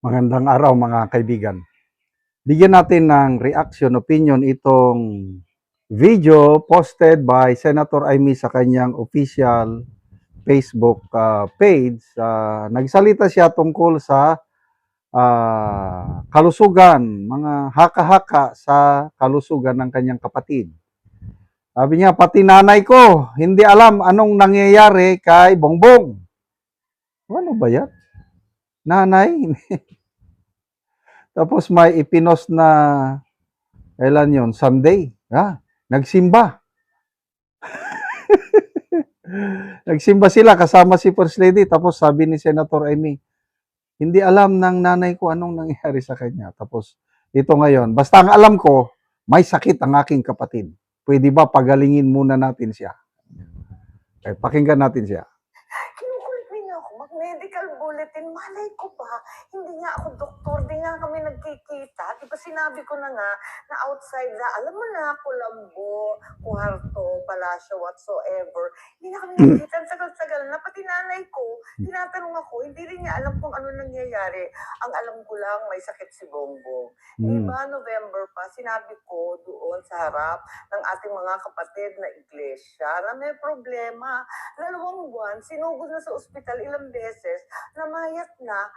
Magandang araw mga kaibigan. Bigyan natin ng reaction, opinion itong video posted by Senator Amy sa kanyang official Facebook page. Nagsalita siya tungkol sa kalusugan, mga haka-haka sa kalusugan ng kanyang kapatid. Sabi niya, pati nanay ko, hindi alam anong nangyayari kay Bongbong. Ano ba yan? Nanay? Tapos may ipinost na, kailan yon, Sunday. Nagsimba. Nagsimba sila kasama si First Lady. Tapos sabi ni Senator Amy, hindi alam ng nanay ko anong nangyari sa kanya. Tapos ito ngayon, basta ang alam ko, may sakit ang aking kapatid. Pwede ba pagalingin muna natin siya? Pakinggan natin siya. Kinukulit niyo ako mag-medical bulletin. Malay ko ba? Hindi nga ako doktor, di nga kami nagkikita. Di ba sinabi ko na nga na outside na, alam mo na, Kulambo, Kuharto, Palasyo, whatsoever. Hindi na kami nagkikita. Ang tagal-tagal na. Pati nanay ko, tinatanong ako, hindi rin niya alam kung ano nangyayari. Ang alam ko lang, may sakit si Bongbong. Di ba, November pa, sinabi ko doon sa harap ng ating mga kapatid na iglesia na may problema. 2 buwan, sinugod na sa ospital ilang beses, namayat na.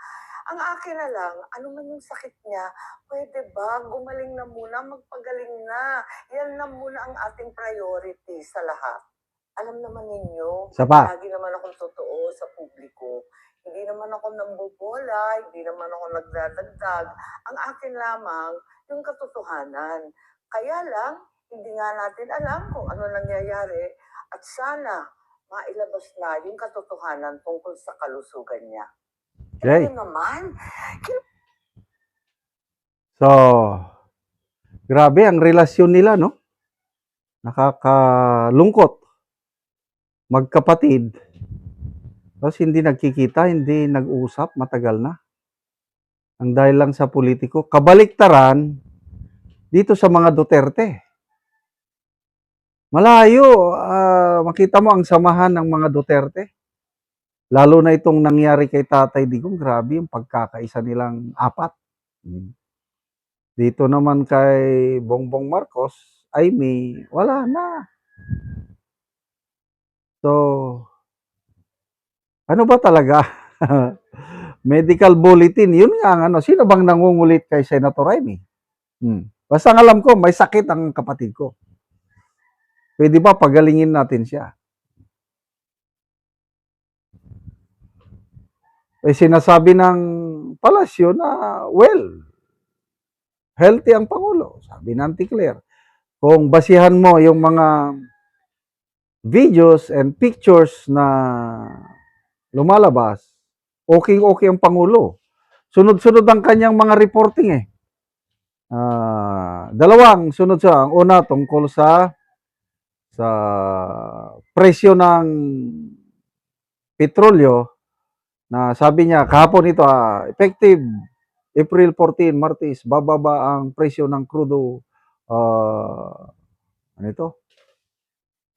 Ang akin na lang, ano man yung sakit niya, pwede ba gumaling na muna, magpagaling na. Yan na muna ang ating priority sa lahat. Alam naman ninyo, lagi naman akong totoo sa publiko. Hindi naman ako nambobola, hindi naman ako nagdadagdag. Ang akin lamang, yung katotohanan. Kaya lang, hindi nga natin alam kung ano nangyayari at sana mailabas na yung katotohanan tungkol sa kalusugan niya. Okay. Naman. So, grabe ang relasyon nila, no? Nakakalungkot. Magkapatid. Tapos hindi nagkikita, hindi nag-uusap, matagal na. Ang dahil lang sa politiko. Kabaliktaran dito sa mga Duterte. Malayo, makita mo ang samahan ng mga Duterte. Lalo na itong nangyari kay Tatay Digong, grabe yung pagkakaisa nilang 4. Dito naman kay Bongbong Marcos, Amy, wala na. So, ano ba talaga? Medical bulletin, yun nga ang ano. Sino bang nangungulit kay Senator Amy? Basta alam ko, may sakit ang kapatid ko. Pwede ba pagalingin natin siya? Sinasabi ng palasyo na, well, healthy ang Pangulo. Sabi ng Auntie Claire. Kung basihan mo yung mga videos and pictures na lumalabas, okay ang Pangulo. Sunod-sunod ang kanyang mga reporting eh. Dalawang sunod siya. Ang una tungkol sa presyo ng petrolyo na sabi niya kahapon ito effective April 14, Martes, bababa ang presyo ng crudo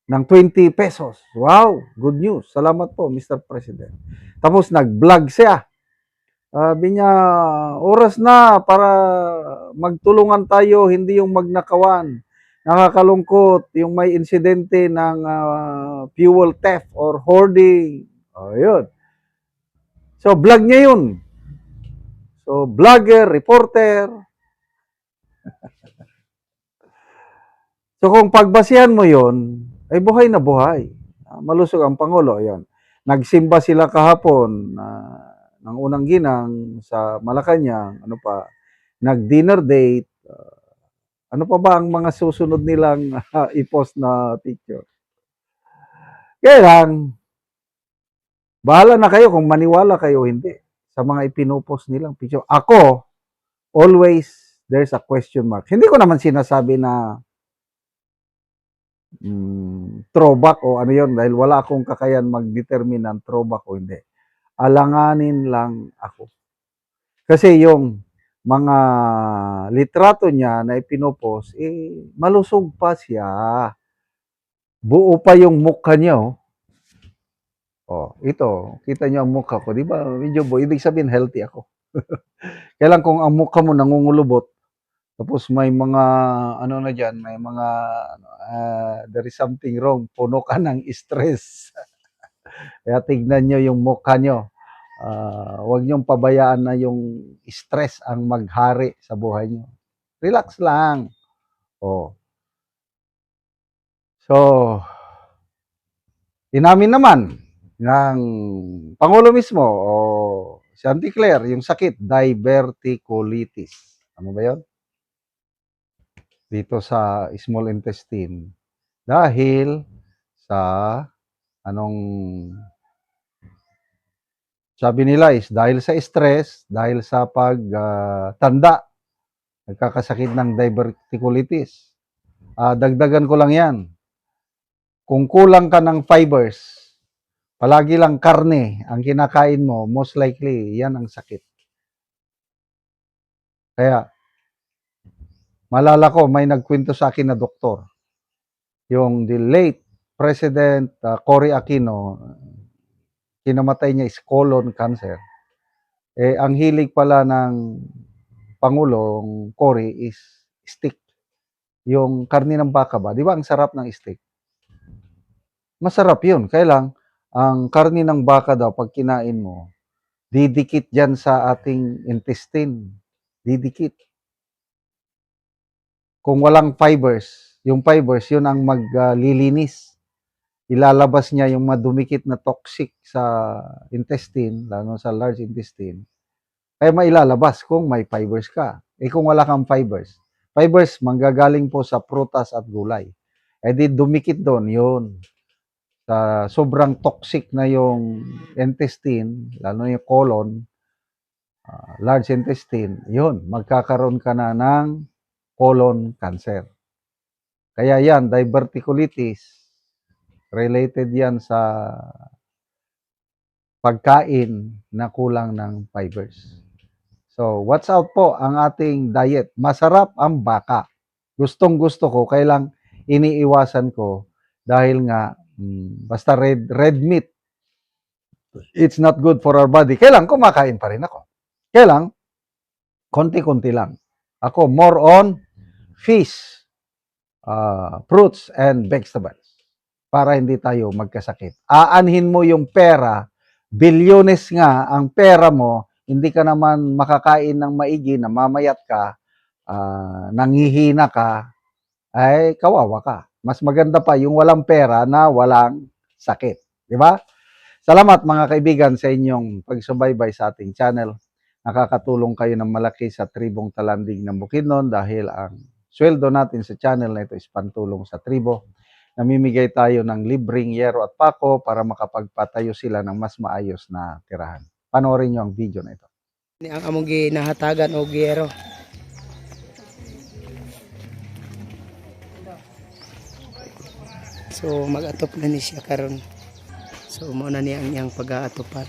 ng 20 pesos. Wow, good news. Salamat po, Mr. President. Tapos nag-vlog siya. Sabi niya, oras na para magtulungan tayo, hindi yung magnakawan. Nakakalungkot yung may insidente ng fuel theft or hoarding. Yun. So, vlog niya yun. So, vlogger, reporter. So, kung pagbasihan mo yun, ay buhay na buhay. Malusog ang Pangulo. Yun. Nagsimba sila kahapon ng unang ginang sa Malacanang. Nag-dinner date. Ano pa ba ang mga susunod nilang i-post na picture? Kaya lang, bahala na kayo kung maniwala kayo o hindi sa mga ipinupost nilang picture. Ako, always, there's a question mark. Hindi ko naman sinasabi na throwback o ano yon dahil wala akong kakayan mag-determine ng throwback o hindi. Alanganin lang ako. Kasi yung mga litrato niya na ipinopost, malusog pa siya. Buo pa yung mukha niya. Ito, kita niyo ang mukha ko, di ba? Medyo ibig sabihin healthy ako. Kailan kung ang mukha mo nangungulubot, tapos may mga ano na diyan, may mga there is something wrong, puno ka ng stress. Kaya tignan niyo yung mukha niyo. Huwag niyong pabayaan na yung stress ang maghari sa buhay niyo. Relax lang. Oh. So, inamin naman ng Pangulo mismo o si Auntie Claire, yung sakit, diverticulitis. Ano ba yun? Dito sa small intestine. Dahil sa anong sabi nila is dahil sa stress, dahil sa pagtanda, nagkakasakit ng diverticulitis. Dagdagan ko lang yan. Kung kulang ka ng fibers, palagi lang karne ang kinakain mo, most likely, yan ang sakit. Kaya, malala ko, may nagkwento sa akin na doktor. Yung the late President Cory Aquino, kinamatay niya is colon cancer. Ang hilig pala ng Pangulong Cory is steak. Yung karne ng baka ba? Di ba ang sarap ng steak? Masarap yun. Kaya lang, ang karne ng baka daw, pag kinain mo, didikit dyan sa ating intestine. Didikit. Kung walang fibers, yung fibers, yun ang maglilinis. Ilalabas niya yung madumikit na toxic sa intestine, lalo sa large intestine. Kaya mailalabas kung may fibers ka. Kung wala kang fibers, manggagaling po sa prutas at gulay. Di dumikit doon, yun. Sa sobrang toxic na yung intestine, lalo yung colon, large intestine, yun, magkakaroon ka na ng colon cancer. Kaya yan, diverticulitis, related yan sa pagkain na kulang ng fibers. So, watch out po ang ating diet. Masarap ang baka. Gustong gusto ko, kailang iniiwasan ko dahil nga basta red meat, it's not good for our body. Kailang kumakain pa rin ako. Kailang konti-konti lang. Ako more on fish, fruits and vegetables para hindi tayo magkasakit. Aanhin mo yung pera, bilyones nga ang pera mo, hindi ka naman makakain ng maigi, namamayat ka, nanghihina ka, ay kawawa ka. Mas maganda pa yung walang pera na walang sakit. Di ba? Salamat mga kaibigan sa inyong pagsubaybay sa ating channel. Nakakatulong kayo ng malaki sa tribong Talandig ng Bukidnon dahil ang sweldo natin sa channel na ito is pantulong sa tribo. Namimigay tayo ng libreng yero at pako para makapagpatayo sila ng mas maayos na tirahan. Panoorin nyo ang video na ito. Ang among ginahatagan og giyero. So mag-atop na ni siya karon. So mao na niya ang iyang pag-aatopan.